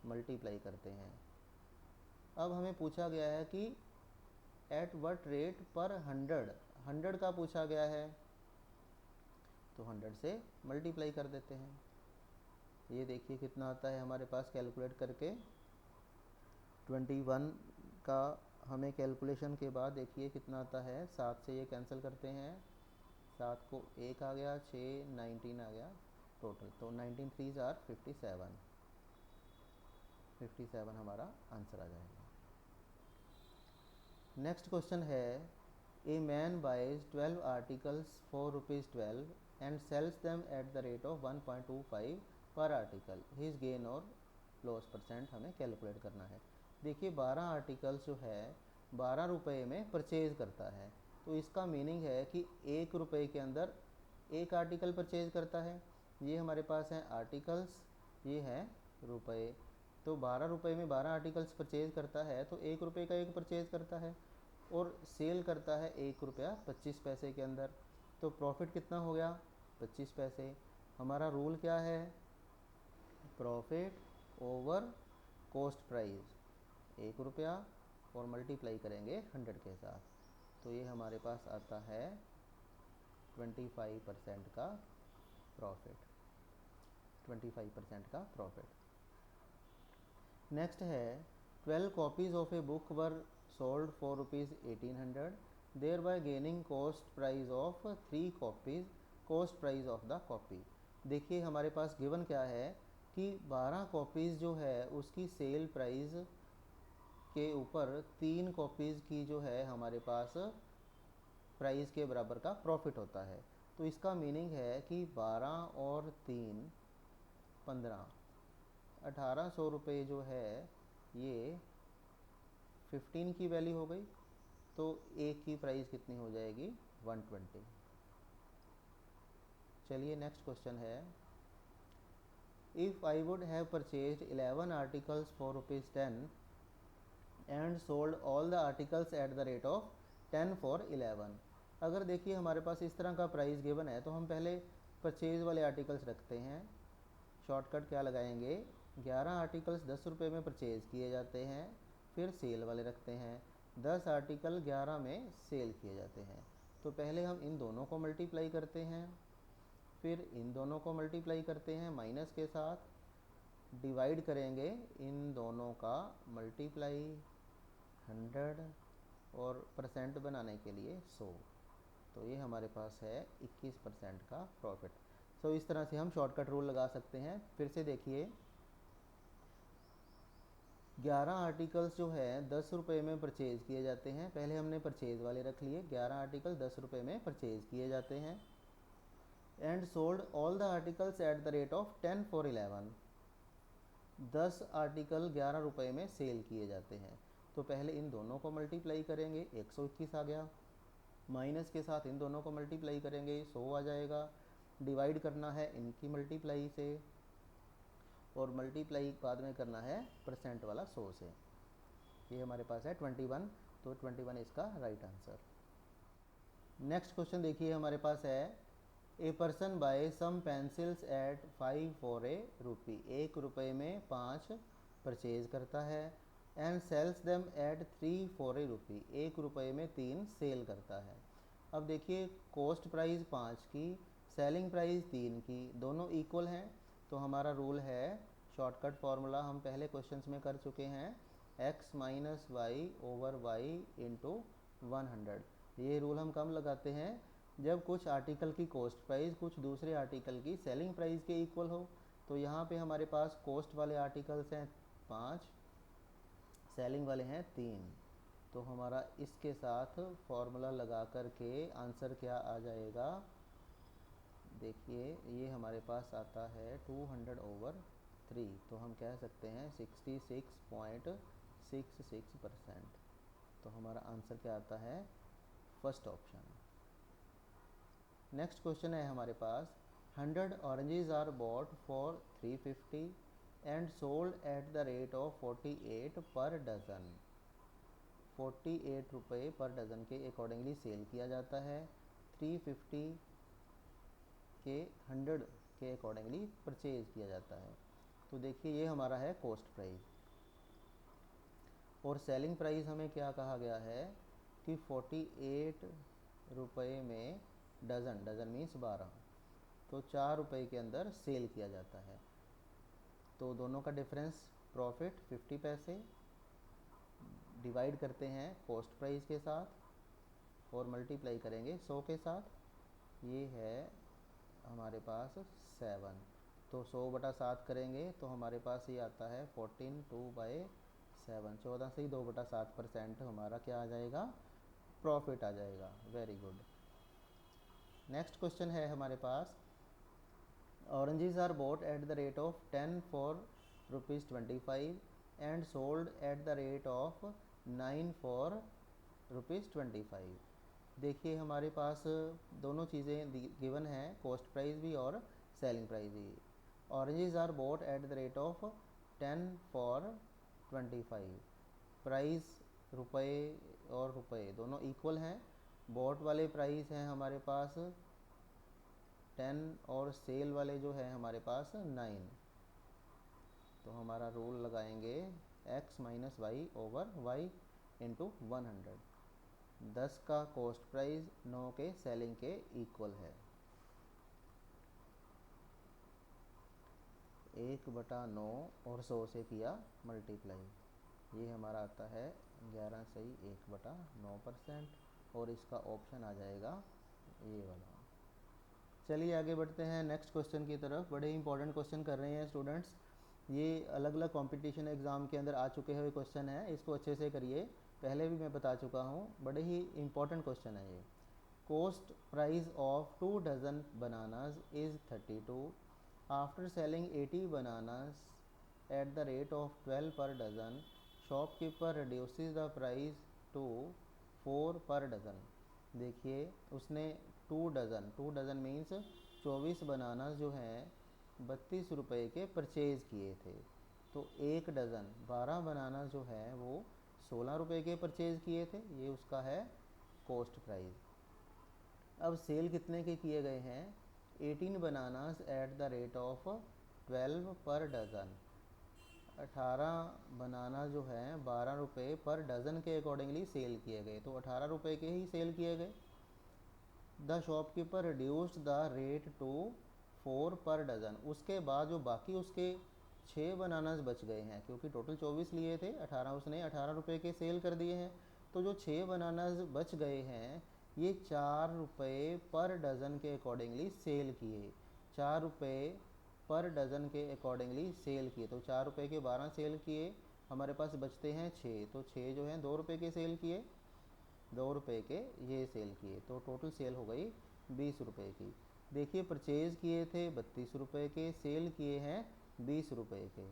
मल्टीप्लाई करते हैं। अब हमें पूछा गया है कि एट वट रेट पर 100 का पूछा गया है, तो 100 से मल्टीप्लाई कर देते हैं। ये देखिए कितना आता है हमारे पास कैलकुलेट करके 21 का हमें कैलकुलेशन के बाद देखिए कितना आता है, 7 से ये कैंसिल करते हैं, 7 को 1 आ गया, 6 19 आ गया टोटल, तो 19 3 आर 57 हमारा आंसर आ जाएगा। नेक्स्ट क्वेश्चन है, a man buys 12 articles for ₹12 and sells them at the rate of 1.25 per article, his gain और लॉस परसेंट हमें कैलकुलेट करना है। देखिए 12 आर्टिकल्स जो है 12 रुपये में परचेज़ करता है, तो इसका मीनिंग है कि 1 रुपये के अंदर एक आर्टिकल परचेज़ करता है। ये हमारे पास हैं आर्टिकल्स, ये है रुपये, तो 12 रुपये में 12 आर्टिकल्स परचेज़ करता है तो 1 रुपये का एक परचेज़ करता है और सेल करता है 1 रुपया 25 पैसे के अंदर, तो प्रॉफिट कितना हो गया 25 पैसे। हमारा रूल क्या है, प्रॉफिट ओवर कॉस्ट प्राइस 1 रुपया और मल्टीप्लाई करेंगे 100 के साथ, तो ये हमारे पास आता है 25% का प्रॉफिट, 25% का प्रॉफिट। नेक्स्ट है 12 copies of a book were sold for ₹1800, thereby gaining cost price of 3 copies, cost price of the copy. देखिए हमारे पास गिवन क्या है कि 12 कॉपीज़ जो है उसकी सेल प्राइस के ऊपर 3 कॉपीज़ की जो है हमारे पास प्राइस के बराबर का प्रॉफिट होता है, तो इसका मीनिंग है कि 12 और 3 15, 1800 रुपये जो है ये 15 की वैल्यू हो गई, तो एक की प्राइस कितनी हो जाएगी 120। चलिए नेक्स्ट क्वेश्चन है, if I would have purchased 11 articles for ₹10 and sold all the articles eight the rate of 10 for 11। अगर देखिए हमारे पास इस तरह का प्राइस गिवन है तो हम पहले परचेज वाले आर्टिकल्स रखते हैं, शॉर्टकट क्या लगाएंगे, 11 आर्टिकल्स 10 रुपये में परचेज़ किए जाते हैं, फिर सेल वाले रखते हैं, 10 आर्टिकल 11 में सेल किए जाते हैं, तो पहले हम इन दोनों को मल्टीप्लाई करते हैं, फिर इन दोनों को मल्टीप्लाई करते हैं माइनस के साथ, डिवाइड करेंगे इन दोनों का मल्टीप्लाई 100 और परसेंट बनाने के लिए 100, तो ये हमारे पास है 21% का प्रॉफिट। तो इस तरह से हम शॉर्टकट रूल लगा सकते हैं। फिर से देखिए, 11 आर्टिकल्स जो है 10 रुपये में परचेज़ किए जाते हैं। पहले हमने परचेज़ वाले रख लिए, 11 आर्टिकल 10 रुपये में परचेज़ किए जाते हैं। And sold all the articles eight the rate of 10 for 11, 10 article 11 रुपये में सेल किए जाते हैं। तो पहले इन दोनों को मल्टीप्लाई करेंगे, 121 आ गया। माइनस के साथ इन दोनों को मल्टीप्लाई करेंगे, 100 आ जाएगा। डिवाइड करना है इनकी मल्टीप्लाई से, और मल्टीप्लाई बाद में करना है परसेंट वाला 100 से। ये हमारे पास है 21, तो 21 इसका राइट आंसर। नेक्स्ट क्वेश्चन देखिए, हमारे पास है a person buy some pencils at 5 for a rupee, 1 रुपये में 5 परचेज करता है। And sells them at 3 for a rupee, 1 रुपये में 3 सेल करता है। अब देखिए, कॉस्ट प्राइस 5 की, सेलिंग प्राइस 3 की, दोनों इक्वल हैं। तो हमारा रूल है, शॉर्टकट फार्मूला हम पहले क्वेश्चंस में कर चुके हैं, x minus y over y into 100। ये रूल हम कम लगाते हैं जब कुछ आर्टिकल की कॉस्ट प्राइस कुछ दूसरे आर्टिकल की सेलिंग प्राइस के इक्वल हो। तो यहाँ पे हमारे पास कॉस्ट वाले आर्टिकल्स हैं 5, सेलिंग वाले हैं 3। तो हमारा इसके साथ फॉर्मूला लगा कर के आंसर क्या आ जाएगा, देखिए ये हमारे पास आता है 200/3। तो हम कह सकते हैं 66.66%। तो हमारा आंसर क्या आता है, फर्स्ट ऑप्शन। नेक्स्ट क्वेश्चन है हमारे पास, 100 oranges are bought for 350 and sold at the rate of 48 per dozen. 48 रुपये पर डज़न के अकॉर्डिंगली सेल किया जाता है। 350 के 100 के अकॉर्डिंगली परचेज किया जाता है। तो देखिए, ये हमारा है कॉस्ट प्राइस, और सेलिंग प्राइस हमें क्या कहा गया है कि 48 रुपये में डज़न, डज़न मीन्स 12, तो 4 रुपये के अंदर सेल किया जाता है। तो दोनों का डिफरेंस प्रॉफिट 50 पैसे, डिवाइड करते हैं कॉस्ट प्राइस के साथ और मल्टीप्लाई करेंगे 100 के साथ। ये है हमारे पास 7। तो 100/7 करेंगे तो हमारे पास ये आता है 14/2/7, 14 से ही 2/7% हमारा क्या आ जाएगा, प्रॉफिट आ जाएगा। Very good. नेक्स्ट क्वेश्चन है हमारे पास, oranges are bought at the rate of 10 for ₹25 and sold at the rate of 9 for ₹25। देखिए, हमारे पास दोनों चीज़ें गिवन हैं, कॉस्ट प्राइस भी और सेलिंग प्राइस भी। Oranges are bought at the rate of 10 for ₹25, price रुपये और रुपये दोनों इक्वल हैं। बॉट वाले प्राइस हैं हमारे पास 10 और सेल वाले जो है हमारे पास 9। तो हमारा रूल लगाएंगे x minus y over y into 100। 10 का कॉस्ट प्राइस 9 के सेलिंग के इक्वल है। 1/9 और 100 से किया मल्टीप्लाई, ये हमारा आता है 11 सही 1/9%, और इसका ऑप्शन आ जाएगा ये वाला। चलिए आगे बढ़ते हैं नेक्स्ट क्वेश्चन की तरफ। बड़े इंपॉर्टेंट क्वेश्चन कर रहे हैं स्टूडेंट्स, ये अलग अलग कंपटीशन एग्ज़ाम के अंदर आ चुके हुए क्वेश्चन है, इसको अच्छे से करिए। पहले भी मैं बता चुका हूँ, बड़े ही इंपॉर्टेंट क्वेश्चन है ये। Cost price of 2 dozen bananas is 32 after selling 80 bananas at the rate of 12 per dozen, shopkeeper reduces the price to 4 per dozen. देखिए, उसने 2 डज़न मीन्स 24 बनानास जो हैं 32 रुपये के परचेज़ किए थे। तो 1 डज़न 12 बनानास जो है वो 16 रुपये के परचेज़ किए थे, ये उसका है कॉस्ट प्राइस। अब सेल कितने के किए गए हैं, 18 bananas eight the rate of 12 per dozen. 18 बनाना जो हैं 12 रुपये पर डज़न के अकॉर्डिंगली सेल किए गए, तो 18 रुपये के ही सेल किए गए। The shopkeeper reduced the rate to 4 per dozen. उसके बाद जो बाकी उसके 6 बनानास बच गए हैं, क्योंकि टोटल 24 लिए थे, 18 उसने 18 रुपये के सेल कर दिए हैं, तो जो 6 बनानास बच गए हैं ये 4 रुपये पर डज़न के अकॉर्डिंगली सेल किए। ₹4 पर डज़न के अकॉर्डिंगली सेल किए, तो ₹4 के 12 सेल किए, हमारे पास बचते हैं 6, तो 6 जो हैं ₹2 के सेल किए, ₹2 के ये सेल किए, तो टोटल सेल हो गई ₹20 की। देखिए परचेज़ किए थे ₹32 के, सेल किए हैं ₹20 के,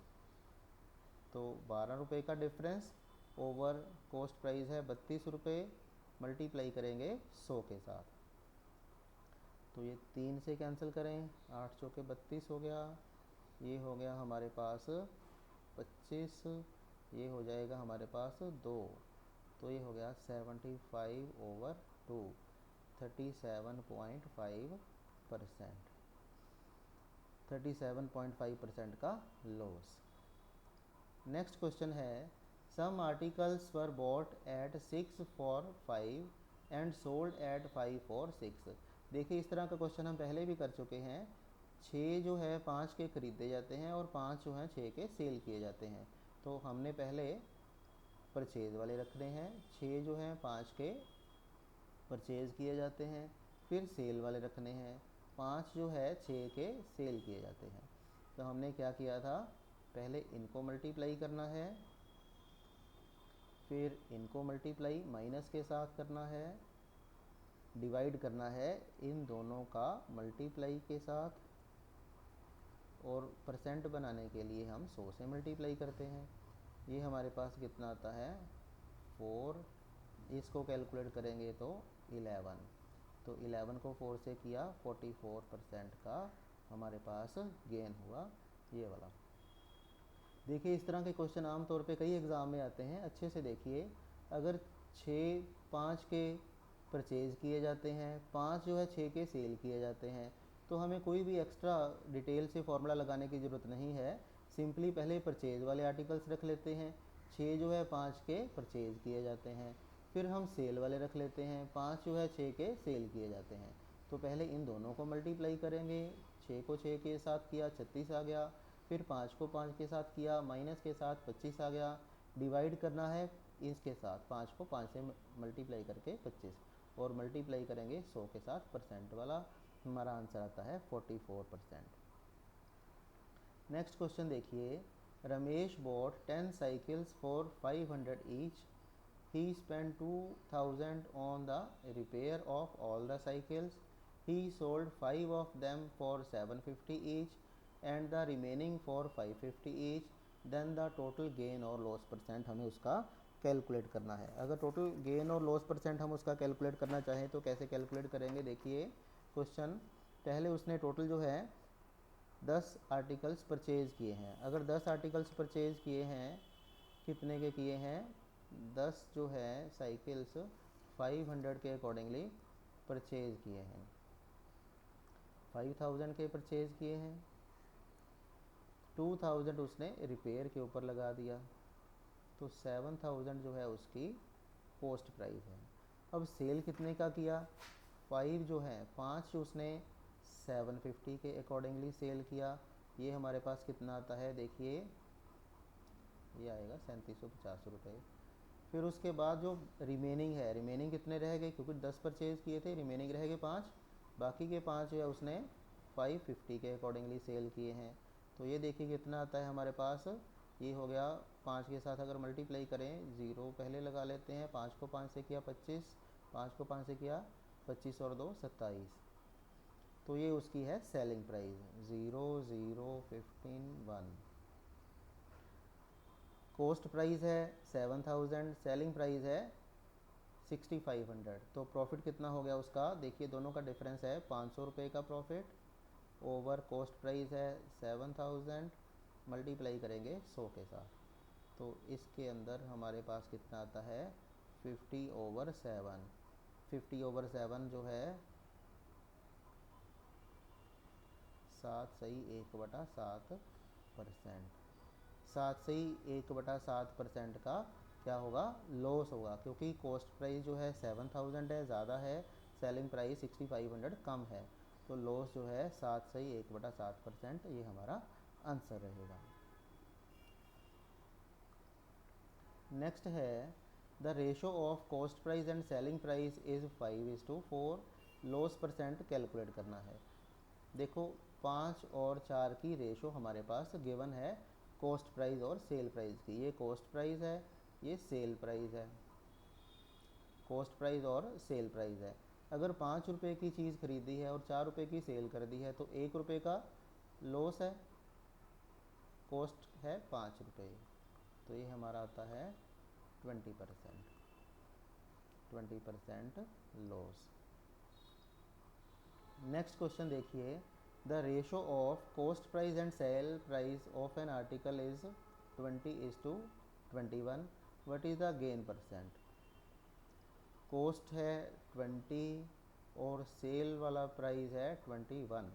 तो ₹12 का डिफरेंस ओवर कॉस्ट प्राइस है ₹32, मल्टीप्लाई करेंगे 100 के साथ, तो ये 3 से कैंसिल करें, 8 चौके 32 हो गया, ये हो गया हमारे पास 25, ये हो जाएगा हमारे पास 2, तो ये हो गया 75/2, 37.5%, 37.5% का लॉस। नेक्स्ट क्वेश्चन है, some articles were bought at 6 for 5 and sold at 5 for 6। देखिए इस तरह का क्वेश्चन हम पहले भी कर चुके हैं। 6 जो है 5 के खरीदे जाते हैं और 5 जो हैं 6 के सेल किए जाते हैं, तो हमने पहले परचेज़ वाले रखने हैं, 6 जो हैं 5 के परचेज़ किए जाते हैं, फिर सेल वाले रखने हैं, 5 जो है 6 के सेल किए जाते हैं। तो हमने क्या किया था, पहले इनको मल्टीप्लाई करना है, फिर इनको मल्टीप्लाई माइनस के साथ करना है, डिवाइड करना है इन दोनों का मल्टीप्लाई के साथ, और परसेंट बनाने के लिए हम 100 से मल्टीप्लाई करते हैं। ये हमारे पास कितना आता है 4, इसको कैलकुलेट करेंगे तो 11, तो 11 को 4 से किया 44% का हमारे पास गेन हुआ, ये वाला। देखिए इस तरह के क्वेश्चन आमतौर पे कई एग्ज़ाम में आते हैं, अच्छे से देखिए। अगर 5 के परचेज़ किए जाते हैं, 5 जो है 6 के सेल किए जाते हैं, तो हमें कोई भी एक्स्ट्रा डिटेल से फॉर्मूला लगाने की ज़रूरत नहीं है, सिंपली पहले परचेज़ वाले आर्टिकल्स रख लेते हैं। 6 जो है 5 के परचेज़ किए जाते हैं, फिर हम सेल वाले रख लेते हैं, 5 जो है 6 के सेल किए जाते हैं, तो पहले इन दोनों को मल्टीप्लाई करेंगे, 6 को 6 के साथ किया 36 आ गया, फिर 5 को 5 के साथ किया, माइनस के साथ 25 आ गया, डिवाइड करना है इसके साथ, 5 को 5 से मल्टीप्लाई करके 25, और मल्टीप्लाई करेंगे 100 के साथ, परसेंट वाला हमारा आंसर आता है 44%। नेक्स्ट क्वेश्चन देखिए, Ramesh bought 10 cycles for 500 each, he spend 2000 on the repair of all the cycles, he sold 5 of them for 750 each and the remaining for 550 each, then the total gain और loss percent हमें उसका calculate करना है। अगर total gain और loss percent हम उसका calculate करना चाहें तो कैसे कैलकुलेट करेंगे, देखिए क्वेश्चन, पहले उसने टोटल जो है 10 आर्टिकल्स परचेज़ किए हैं। अगर 10 आर्टिकल्स परचेज़ किए हैं, कितने के किए हैं, 10 जो है साइकिल्स 500 के अकॉर्डिंगली परचेज़ किए हैं, 5000 के परचेज़ किए हैं, 2000 उसने रिपेयर के ऊपर लगा दिया, तो 7000 जो है उसकी पोस्ट प्राइस है। अब सेल कितने का किया, 5 जो है 5 उसने 750 के अकॉर्डिंगली सेल किया, ये हमारे पास कितना आता है, देखिए ये आएगा 3750 रुपये। फिर उसके बाद जो रिमेनिंग है, रिमेनिंग कितने रह गए, क्योंकि 10 परचेज़ किए थे, रिमेनिंग रह गए 5, बाकी के 5 जो है उसने 550 के अकॉर्डिंगली सेल किए हैं, तो ये देखिए कितना आता है हमारे पास, ये हो गया 5 के साथ अगर मल्टीप्लाई करें, 0 पहले लगा लेते हैं, 5 को 5 से किया 25, 5 को 5 से किया 25 और 2 27, तो ये उसकी है सेलिंग प्राइस 00151। कॉस्ट प्राइस है 7000, सेलिंग प्राइस है 6500, तो प्रॉफिट कितना हो गया उसका, देखिए दोनों का डिफरेंस है 500 रुपये का प्रॉफिट, ओवर कॉस्ट प्राइस है 7000, मल्टीप्लाई करेंगे 100 के साथ, तो इसके अंदर हमारे पास कितना आता है 50/7, 50/7 जो है 7/1/7%, 7/1/7% का क्या होगा, लॉस होगा, क्योंकि कॉस्ट प्राइस जो है 7000 है, ज़्यादा है, सेलिंग प्राइस 6500 कम है, तो लॉस जो है 7/1/7%, ये हमारा आंसर रहेगा। नेक्स्ट है, the ratio of cost price and selling price is 5:4, loss percent calculate करना है। देखो 5 और 4 की रेशो हमारे पास गिवन है कॉस्ट प्राइस और सेल प्राइस की। ये कॉस्ट प्राइस है, ये सेल प्राइस है, कॉस्ट प्राइस और सेल प्राइस है। अगर 5 रुपये की चीज़ खरीदी है और 4 रुपये की सेल कर दी है तो 1 रुपये का लॉस है, कॉस्ट है 5 रुपये, तो ये हमारा आता है 20% लॉस। नेक्स्ट क्वेश्चन देखिए, the ratio of cost price and sale price of an article is 20:21, what is the gain percent. Cost है 20 और सेल वाला प्राइस है 21,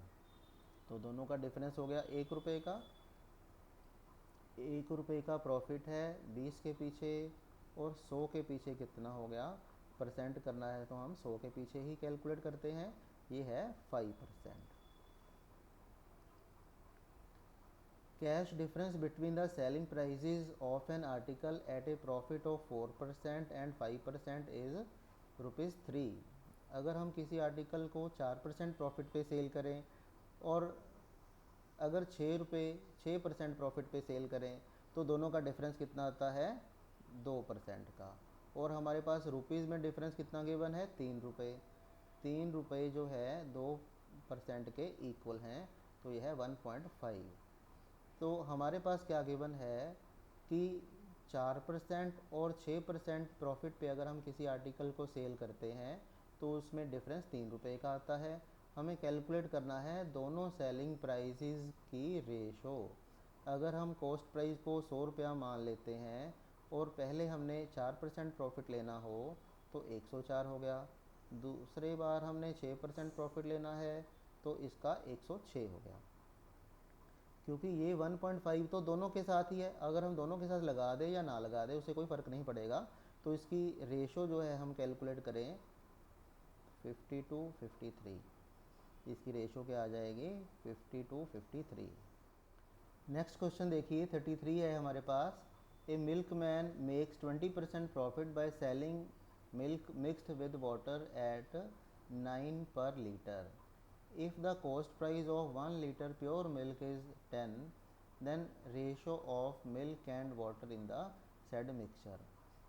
तो दोनों का डिफरेंस हो गया 1 रुपये का। 1 रुपये का प्रॉफिट है 20 के पीछे, और 100 के पीछे कितना हो गया, परसेंट करना है तो हम 100 के पीछे ही कैलकुलेट करते हैं, ये है 5%। Cash difference between the selling prices of an article at a profit of 4% and 5% is ₹3। अगर हम किसी आर्टिकल को 4% प्रॉफिट पे सेल करें और अगर 6% प्रॉफिट पे सेल करें तो दोनों का डिफरेंस कितना आता है, 2% का। और हमारे पास रुपीज़ में डिफरेंस कितना गिवन है, 3 रुपये। 3 रुपये जो है 2% के इक्वल हैं, तो यह है 1.5। तो हमारे पास क्या गिवन है कि 4% और 6% प्रॉफिट पे अगर हम किसी आर्टिकल को सेल करते हैं तो उसमें डिफरेंस 3 रुपये का आता है। हमें कैलकुलेट करना है दोनों सेलिंग प्राइसेस की रेशो। अगर हम कॉस्ट प्राइस को 100 रुपया मान लेते हैं और पहले हमने 4% प्रॉफिट लेना हो तो 104 हो गया, दूसरे बार हमने 6% प्रॉफिट लेना है तो इसका 106 हो गया। क्योंकि ये 1.5 तो दोनों के साथ ही है, अगर हम दोनों के साथ लगा दें या ना लगा दें उससे कोई फ़र्क नहीं पड़ेगा। तो इसकी रेशो जो है हम कैलकुलेट करें 50:53, इसकी रेशो क्या आ जाएगी, 50:53। नेक्स्ट क्वेश्चन देखिए 33 है हमारे पास। A milk man makes 20% profit by selling milk mixed with water at 9 per litre. If the cost price of 1 liter pure milk is 10, then ratio of milk and water in the said mixture।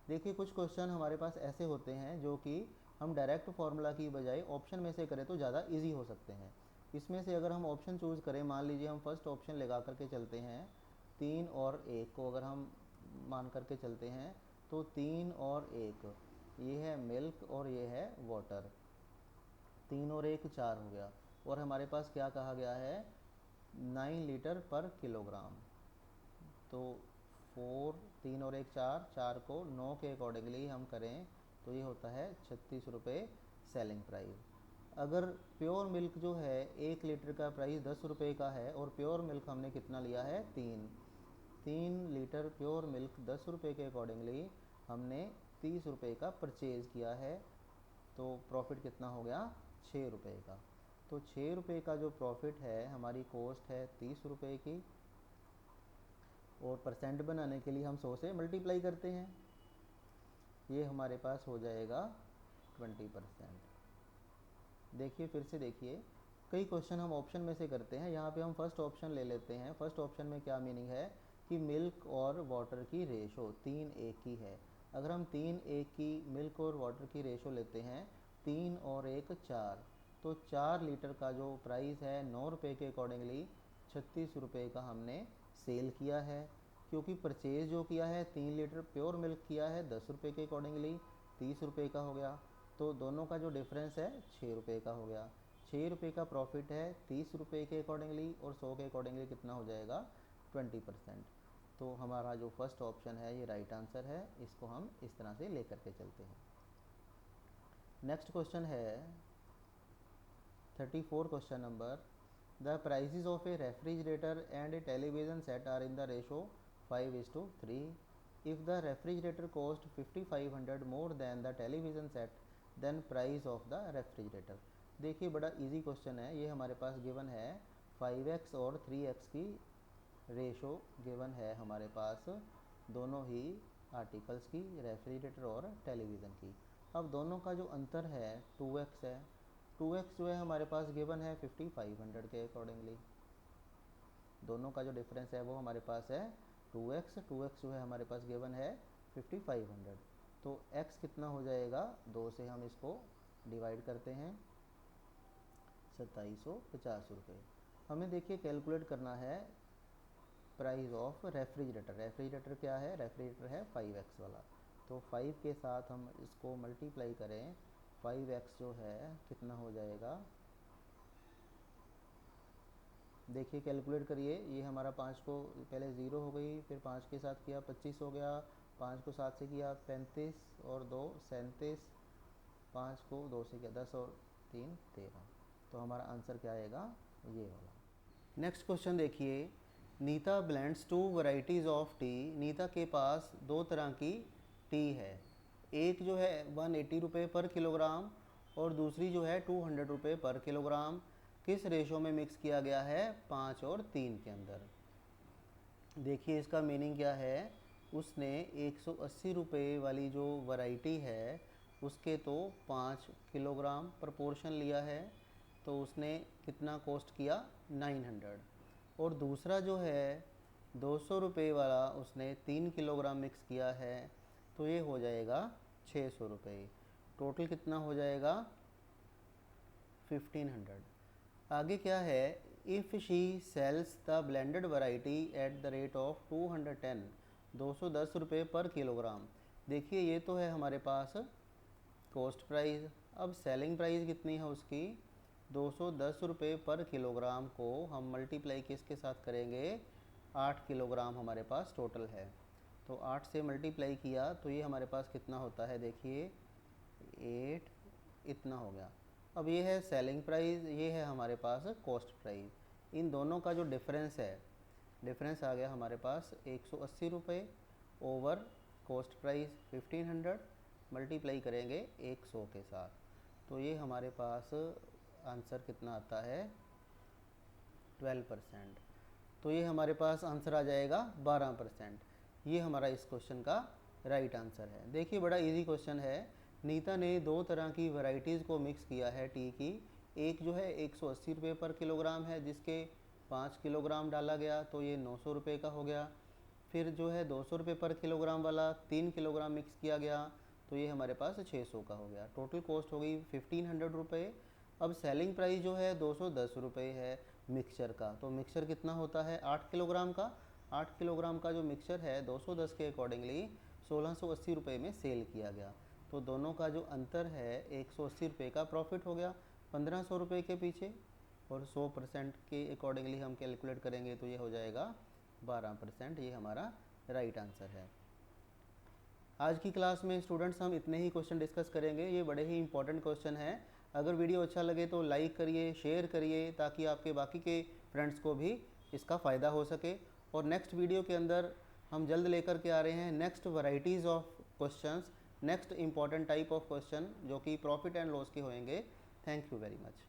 देखिए कुछ question हमारे पास ऐसे होते हैं जो कि हम direct formula की बजाय ऑप्शन में से करें तो ज़्यादा इजी हो सकते हैं। इसमें से अगर हम ऑप्शन चूज़ करें, मान लीजिए हम फर्स्ट ऑप्शन लगा करके चलते हैं, 3 और 1 को अगर हम मान करके चलते हैं तो 3 और 1 ये है मिल्क और ये है वाटर, 3 और 1 4 हो गया। और हमारे पास क्या कहा गया है, 9 लीटर पर किलोग्राम, तो 3 और 1 4 को 9 के अकॉर्डिंगली हम करें तो ये होता है 36 रुपये सेलिंग प्राइस। अगर प्योर मिल्क जो है 1 लीटर का प्राइस 10 रुपये का है और प्योर मिल्क हमने कितना लिया है, 3 लीटर प्योर मिल्क 10 रुपये के अकॉर्डिंगली हमने 30 रुपये का परचेज़ किया है, तो प्रॉफिट कितना हो गया, 6 रुपये का। तो 6 रुपये का जो प्रॉफिट है, हमारी कॉस्ट है 30 रुपये की, और परसेंट बनाने के लिए हम 100 से मल्टीप्लाई करते हैं, ये हमारे पास हो जाएगा 20%। देखिए फिर से देखिए, कई क्वेश्चन हम ऑप्शन में से करते हैं, यहाँ पे हम फर्स्ट ऑप्शन ले लेते हैं। फर्स्ट ऑप्शन में क्या मीनिंग है कि मिल्क और वाटर की रेशो 3:1 की है। अगर हम 3:1 की मिल्क और वाटर की रेशो लेते हैं, 3 और 1 4, तो 4 लीटर का जो प्राइस है 9 रुपये के अकॉर्डिंगली 36 रुपये का हमने सेल किया है। क्योंकि परचेज जो किया है 3 लीटर प्योर मिल्क किया है 10 रुपये के अकॉर्डिंगली 30 रुपये का हो गया, तो दोनों का जो डिफरेंस है 6 रुपये का हो गया। 6 रुपये का प्रॉफिट है 30 रुपये के अकॉर्डिंगली, और 100 के अकॉर्डिंगली कितना हो जाएगा, 20%। तो हमारा जो फर्स्ट ऑप्शन है ये राइट आंसर है, इसको हम इस तरह से लेकर के चलते हैं। नेक्स्ट क्वेश्चन है 34 question number, the prices of a refrigerator and a television set are in the ratio 5:3। If the refrigerator cost 5500 more than the television set, then price of the refrigerator. देखिए बड़ा easy question है, ये हमारे पास given है 5x और 3x की ratio given है हमारे पास, दोनों ही आर्टिकल्स की, रेफ्रिजरेटर और टेलीविज़न की। अब दोनों का जो अंतर है 2x है, 2x जो है हमारे पास गिवन है 5500 के अकॉर्डिंगली, दोनों का जो डिफरेंस है वो हमारे पास है 2x। 2x जो है हमारे पास गिवन है 5500। तो x कितना हो जाएगा, 2 से हम इसको डिवाइड करते हैं, 2750 रुपये। हमें देखिए कैलकुलेट करना है प्राइस ऑफ रेफ्रिजरेटर। रेफ्रिजरेटर क्या है, रेफ्रिजरेटर है 5x वाला। तो 5 के साथ हम इसको मल्टीप्लाई करें, 5x जो है कितना हो जाएगा, देखिए कैलकुलेट करिए। ये हमारा 5 को पहले 0 हो गई, फिर 5 के साथ किया 25 हो गया, 5 को 7 से किया 35 और 2 37, 5 को 2 से किया 10 और 3 13। तो हमारा आंसर क्या आएगा, ये वाला। नेक्स्ट क्वेश्चन देखिए, Nita blends 2 varieties of tea. Nita के पास 2 तरह की टी है, एक जो है 180 रुपये पर किलोग्राम और दूसरी जो है 200 रुपये पर किलोग्राम। किस रेशो में मिक्स किया गया है, 5 और 3 के अंदर। देखिए इसका मीनिंग क्या है, उसने 180 रुपये वाली जो वैरायटी है उसके तो 5 किलोग्राम प्रपोर्शन लिया है, तो उसने कितना कॉस्ट किया, 900। और दूसरा जो है 200 रुपये वाला उसने 3 किलोग्राम मिक्स किया है, तो ये हो जाएगा 600 रुपये। टोटल कितना हो जाएगा, 1500। आगे क्या है, if she sales the blended variety eight the rate of 210, 210 रुपये पर किलोग्राम। देखिए ये तो है हमारे पास कॉस्ट प्राइस। अब सेलिंग प्राइस कितनी है उसकी, 210 रुपये पर किलोग्राम को हम मल्टीप्लाई किसके साथ करेंगे, 8 किलोग्राम हमारे पास टोटल है। तो 8 से मल्टीप्लाई किया तो ये हमारे पास कितना होता है, देखिए 8 इतना हो गया। अब ये है सेलिंग प्राइस, ये है हमारे पास कॉस्ट प्राइस। इन दोनों का जो डिफरेंस है, डिफरेंस आ गया हमारे पास 180 रुपये ओवर कॉस्ट प्राइस 1500, मल्टीप्लाई करेंगे 100 के साथ, तो ये हमारे पास आंसर कितना आता है, 12%। तो ये हमारे पास आंसर आ जाएगा 12%। ये हमारा इस क्वेश्चन का राइट आंसर है। देखिए बड़ा इजी क्वेश्चन है। नीता ने 2 तरह की वैरायटीज़ को मिक्स किया है टी की। एक जो है 180 रुपये पर किलोग्राम है, जिसके 5 किलोग्राम डाला गया तो ये 900 रुपये का हो गया। फिर जो है 200 रुपये पर किलोग्राम वाला 3 किलोग्राम मिक्स किया गया, तो ये हमारे पास 600 का हो गया। टोटल कॉस्ट हो गई 1500 रुपये। अब सेलिंग प्राइस जो है 210 रुपये है मिक्सचर का। तो मिक्सचर कितना होता है, 8 किलोग्राम का। 8 किलोग्राम का जो मिक्सचर है 210 के अकॉर्डिंगली 1680 रुपये में सेल किया गया। तो दोनों का जो अंतर है 180 रुपये का प्रॉफिट हो गया 1500 रुपये के पीछे। और 100% के अकॉर्डिंगली हम कैलकुलेट करेंगे तो ये हो जाएगा 12%। ये हमारा राइट आंसर है। आज की क्लास में स्टूडेंट्स हम इतने ही क्वेश्चन डिस्कस करेंगे। ये बड़े ही इंपॉर्टेंट क्वेश्चन हैं। अगर वीडियो अच्छा लगे तो लाइक करिए, शेयर करिए, ताकि आपके बाकी के फ्रेंड्स को भी इसका फ़ायदा हो सके। और नेक्स्ट वीडियो के अंदर हम जल्द लेकर के आ रहे हैं next varieties of questions, next important type of question जो कि प्रॉफिट एंड लॉस के होंगे। Thank you very much.